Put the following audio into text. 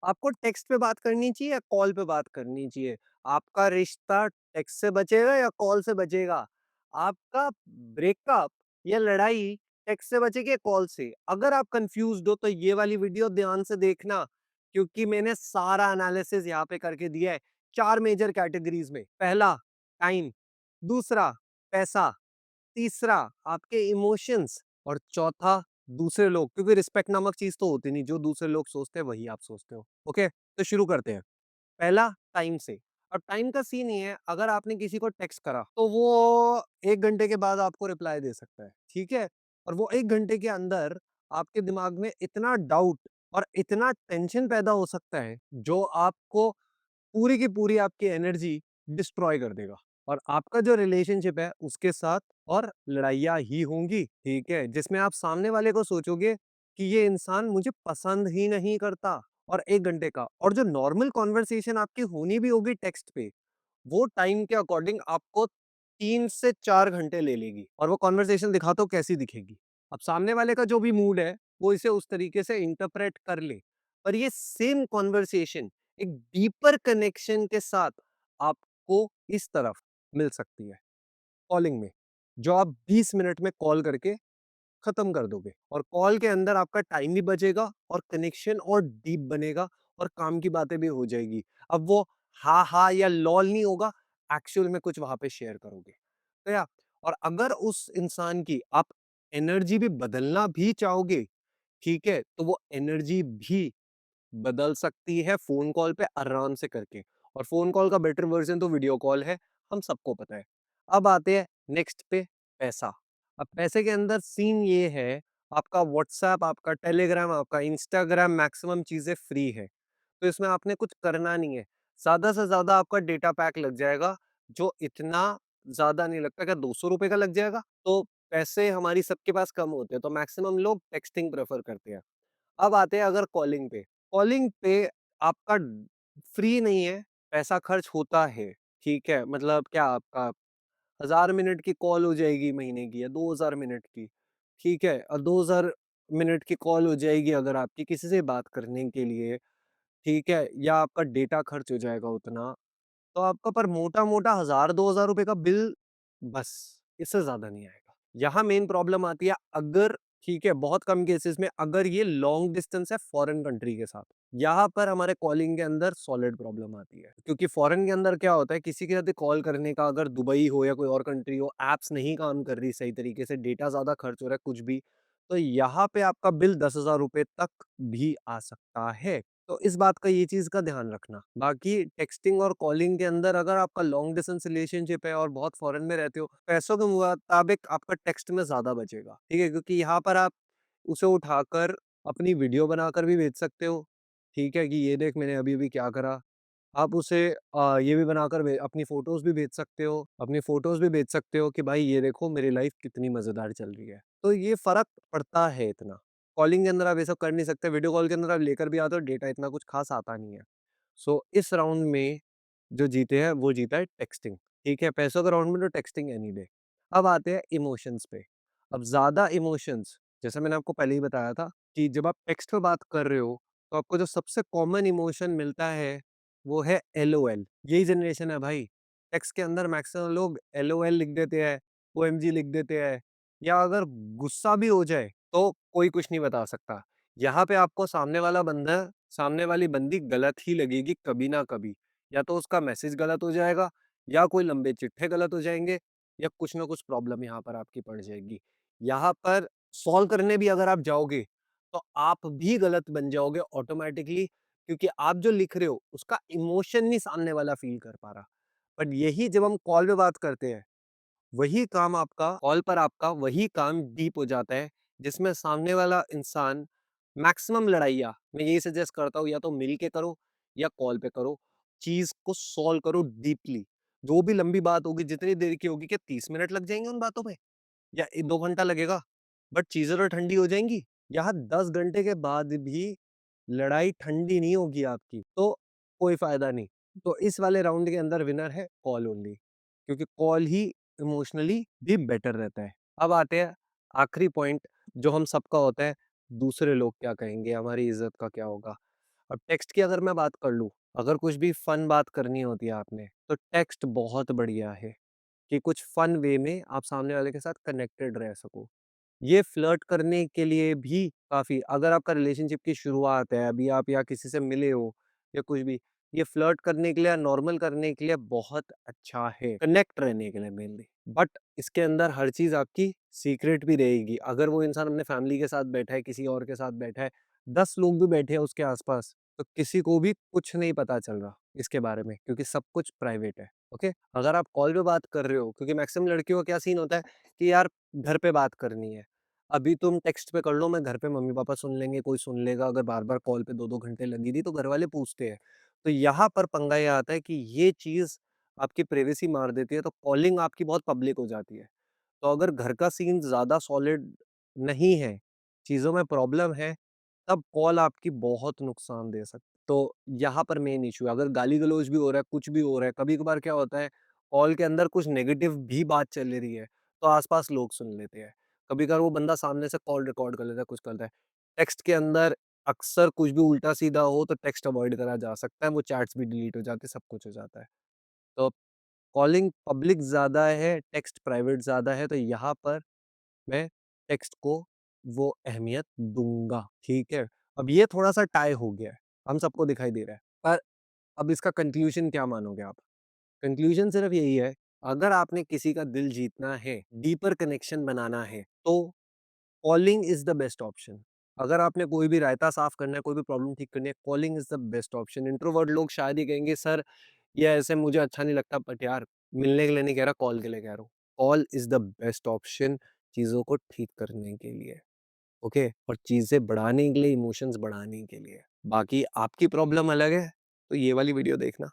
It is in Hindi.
आपको टेक्स्ट पे बात करनी चाहिए या कॉल पे बात करनी चाहिए? आपका रिश्ता टेक्स्ट से बचेगा या कॉल से बचेगा? आपका ब्रेकअप या लड़ाई टेक्स्ट से बचेगी या कॉल से? अगर आप कन्फ्यूज़्ड हो तो ये वाली वीडियो ध्यान से देखना, क्योंकि मैंने सारा एनालिसिस यहाँ पे करके दिया है 4 मेजर कैटेगरीज़ में। पहला टाइम, दूसरा पैसा, तीसरा आपके इमोशंस और चौथा दूसरे लोग, क्योंकि रिस्पेक्ट नामक चीज तो होती नहीं, जो दूसरे लोग सोचते हैं वही आप सोचते हो। ओके, तो शुरू करते हैं। पहला टाइम से। अब टाइम का सीन ये है, अगर आपने किसी को टेक्स्ट करा तो वो 1 घंटे के बाद आपको रिप्लाई दे सकता है, ठीक है। और वो 1 घंटे के अंदर आपके दिमाग में इतना डाउट और इतना टेंशन पैदा हो सकता है जो आपको पूरी की पूरी आपकी एनर्जी डिस्ट्रॉय कर देगा। और आपका जो रिलेशनशिप है उसके साथ और लड़ाइयाँ ही होंगी, ठीक है? जिसमें आप सामने वाले को सोचोगे कि ये इंसान मुझे पसंद ही नहीं करता। और 1 घंटे का और जो नॉर्मल कन्वर्सेशन आपकी होनी भी होगी टेक्स्ट पे, वो टाइम के अकॉर्डिंग आपको 3 से 4 घंटे ले लेगी। और वो कन्वर्सेशन दिखा तो कैसी दिखेगी? अब सामने वाले का जो भी मूड है, वो इसे उस तरीके से इंटरप्रेट कर ले। पर ये सेम कन्वर्सेशन एक डीपर कनेक्शन के साथ आपको इस तरफ मिल सकती है, कॉलिंग में, जो आप 20 मिनट में कॉल करके खत्म कर दोगे। और कॉल के अंदर आपका टाइम भी बचेगा और कनेक्शन और डीप बनेगा और काम की बातें भी हो जाएगी। अब वो हा हा या लॉल नहीं होगा, एक्चुअल में कुछ वहां पे शेयर करोगे, तो या और अगर उस इंसान की आप एनर्जी भी बदलना भी चाहोगे, ठीक है, तो वो एनर्जी भी बदल सकती है फ़ोन कॉल पे आराम से करके। और फ़ोन कॉल का बेटर वर्ज़न तो वीडियो कॉल है, हम सबको पता है। अब आते हैं नेक्स्ट पे, पैसा। अब पैसे के अंदर सीन ये है, आपका व्हाट्सऐप, आपका टेलीग्राम, आपका इंस्टाग्राम, मैक्सिमम चीज़ें फ्री है। तो इसमें आपने कुछ करना नहीं है। ज़्यादा से ज़्यादा आपका डेटा पैक लग जाएगा, जो इतना ज़्यादा नहीं लगता। क्या ₹200 का लग जाएगा? तो पैसे हमारी सबके पास कम होते हैं, तो मैक्सिमम लोग टेक्स्टिंग प्रेफ़र करते हैं। अब आते हैं अगर कॉलिंग पे। कॉलिंग पे आपका फ्री नहीं है, पैसा खर्च होता है, ठीक है? मतलब क्या आपका 1000 मिनट की कॉल हो जाएगी महीने की या 2000 मिनट की, ठीक है? और 2000 मिनट की कॉल हो जाएगी अगर आपकी किसी से बात करने के लिए, ठीक है? या आपका डेटा खर्च हो जाएगा उतना, तो आपका पर मोटा-मोटा 1000-2000 का बिल, बस, इससे ज़्यादा नहीं आएगा। यहाँ मेन प्रॉब्लम आती है अगर, ठीक है, बहुत कम केसेस में अगर ये लॉन्ग डिस्टेंस है फॉरेन कंट्री के साथ, यहाँ पर हमारे कॉलिंग के अंदर सॉलिड प्रॉब्लम आती है। क्योंकि फॉरेन के अंदर क्या होता है, किसी के साथ कॉल करने का, अगर दुबई हो या कोई और कंट्री हो, ऐप्स नहीं काम कर रही सही तरीके से, डेटा ज़्यादा खर्च हो रहा है, कुछ भी, तो यहाँ पे आपका बिल ₹10,000 तक भी आ सकता है। तो इस बात का, ये चीज़ का ध्यान रखना। बाकी टेक्स्टिंग और कॉलिंग के अंदर अगर आपका लॉन्ग डिस्टेंस रिलेशनशिप है और बहुत फॉरेन में रहते हो, पैसों के मुताबिक आपका टेक्स्ट में ज़्यादा बचेगा, ठीक है? क्योंकि यहाँ पर आप उसे उठाकर अपनी वीडियो बनाकर भी भेज सकते हो, ठीक है? कि ये देख मैंने अभी-अभी क्या करा। आप उसे ये भी बनाकर अपनी फ़ोटोज़ भी भेज सकते हो, अपनी फ़ोटोज़ भी भेज सकते हो कि भाई ये देखो मेरी लाइफ़ कितनी मज़ेदार चल रही है। तो ये फ़र्क पड़ता है इतना। कॉलिंग के अंदर आप ये सब कर नहीं सकते, वीडियो कॉल के अंदर आप लेकर भी आते हो, डेटा इतना कुछ ख़ास आता नहीं है। सो इस राउंड में जो जीते हैं वो जीता है टेक्स्टिंग, ठीक है? पैसों के राउंड में तो टेक्स्टिंग एनी डे। अब आते हैं इमोशंस पे। अब ज़्यादा इमोशंस, जैसे मैंने आपको पहले ही बताया था कि जब आप टेक्स्ट पे बात कर रहे हो, तो आपको जो सबसे कॉमन इमोशन मिलता है वो है एलओएल। यही जनरेशन है भाई। टेक्स्ट के अंदर मैक्सिमम लोग एलओएल लिख देते हैं, ओएमजी लिख देते हैं, या अगर गुस्सा भी हो जाए तो कोई कुछ नहीं बता सकता। यहाँ पे आपको सामने वाला बंदा, सामने वाली बंदी गलत ही लगेगी कभी ना कभी। या तो उसका मैसेज गलत हो जाएगा, या कोई लंबे चिट्ठे गलत हो जाएँगे, या कुछ ना कुछ प्रॉब्लम यहाँ पर आपकी पड़ जाएगी। यहाँ पर सॉल्व करने भी अगर आप जाओगे, तो आप भी गलत बन जाओगे ऑटोमैटिकली, क्योंकि आप जो लिख रहे हो उसका इमोशन नहीं सामने वाला फ़ील कर पा रहा। बट यही जब हम कॉल पे बात करते हैं, वही काम आपका कॉल पर, आपका वही काम डीप हो जाता है, जिसमें सामने वाला इंसान, मैक्सिमम लड़ाइयाँ मैं यही सजेस्ट करता हूँ, या तो मिल के करो या कॉल पे करो। चीज़ को सॉल्व करो डीपली। जो भी लंबी बात होगी, जितनी देर की होगी, क्या 30 मिनट लग जाएँगे उन बातों पे? या 2 घंटा लगेगा? बट चीज़ें तो ठंडी हो जाएँगी। यहाँ 10 घंटे के बाद भी लड़ाई ठंडी नहीं होगी आपकी, तो कोई फ़ायदा नहीं। तो इस वाले राउंड के अंदर विनर है कॉल ओनली, क्योंकि कॉल ही इमोशनली भी बेटर रहता है। अब आते हैं आखिरी पॉइंट, जो हम सबका होता है, दूसरे लोग क्या कहेंगे, हमारी इज़्ज़त का क्या होगा? अब टेक्स्ट की अगर मैं बात कर लूँ, अगर कुछ भी फन बात करनी होती है आपने, तो टेक्स्ट बहुत बढ़िया है कि कुछ फन वे में आप सामने वाले के साथ कनेक्टेड रह सको। ये फ्लर्ट करने के लिए भी काफ़ी, अगर आपका रिलेशनशिप की शुरुआत है, अभी आप या किसी से मिले हो या कुछ भी, ये फ्लर्ट करने के लिए या नॉर्मल करने के लिए बहुत अच्छा है, कनेक्ट रहने के लिए मेनली। बट इसके अंदर हर चीज़ आपकी सीक्रेट भी रहेगी। अगर वो इंसान अपने फैमिली के साथ बैठा है, किसी और के साथ बैठा है, 10 लोग भी बैठे हैं उसके आस-पास, तो किसी को भी कुछ नहीं पता चल रहा इसके बारे में, क्योंकि सब कुछ प्राइवेट है, ओके? अगर आप कॉल पे बात कर रहे हो, क्योंकि मैक्सिमम लड़कियों का क्या सीन होता है कि यार घर पे बात करनी है। अभी तुम टेक्स्ट पे कर लो, मैं घर पे मम्मी-पापा सुन लेंगे, कोई सुन लेगा, अगर बार-बार कॉल पे 2-2 घंटे लगी रही तो घरवाले पूछते हैं। तो यहाँ पर पंगा ये आता है कि ये चीज़ आपकी प्राइवेसी मार देती है, तो कॉलिंग आपकी बहुत पब्लिक हो जाती है। तो अगर घर का सीन ज़्यादा सॉलिड नहीं है, चीज़ों में प्रॉब्लम है, तब कॉल आपकी बहुत नुकसान दे सकती है। तो यहाँ पर मेन इश्यू है, अगर गाली-गलौज भी हो रहा है, कुछ भी हो रहा है, कभी-कभार क्या होता है, कॉल के अंदर कुछ नेगेटिव भी बात चल रही है, तो आस-पास लोग सुन लेते हैं। कभी-कभार वो बंदा सामने से कॉल रिकॉर्ड कर लेता है, कुछ करता है। टेक्स्ट के अंदर अक्सर कुछ भी उल्टा-सीधा हो, तो टेक्स्ट अवॉइड करा जा सकता है, वो चैट्स भी डिलीट हो जाते हैं, सब कुछ हो जाता है। तो कॉलिंग पब्लिक ज़्यादा है, टेक्स्ट प्राइवेट ज़्यादा है, तो यहाँ पर मैं टेक्स्ट को वो अहमियत दूँगा, ठीक है? अब ये थोड़ा-सा टाई हो गया है, हम सबको दिखाई दे रहा है। पर अब इसका कंक्लूज़न क्या मानोगे आप? कंक्लूज़न सिर्फ़ यही है, अगर आपने किसी का दिल जीतना है, डीपर कनेक्शन बनाना है, तो calling is the best option. अगर आपने कोई भी रायता साफ़ करना है, कोई भी प्रॉब्लम ठीक करनी है, calling is the best option. Introvert लोग शायद ही कहेंगे, सर ये ऐसे मुझे अच्छा नहीं लगता, बट यार मिलने के लिए नहीं कह रहा, कॉल के लिए कह रहा हूँ। Call is the best option चीज़ों को ठीक करने के लिए, ओके? और चीज़ें बढ़ाने के लिए, इमोशंस बढ़ाने के लिए। बाकी आपकी प्रॉब्लम अलग है, तो ये वाली वीडियो देखना।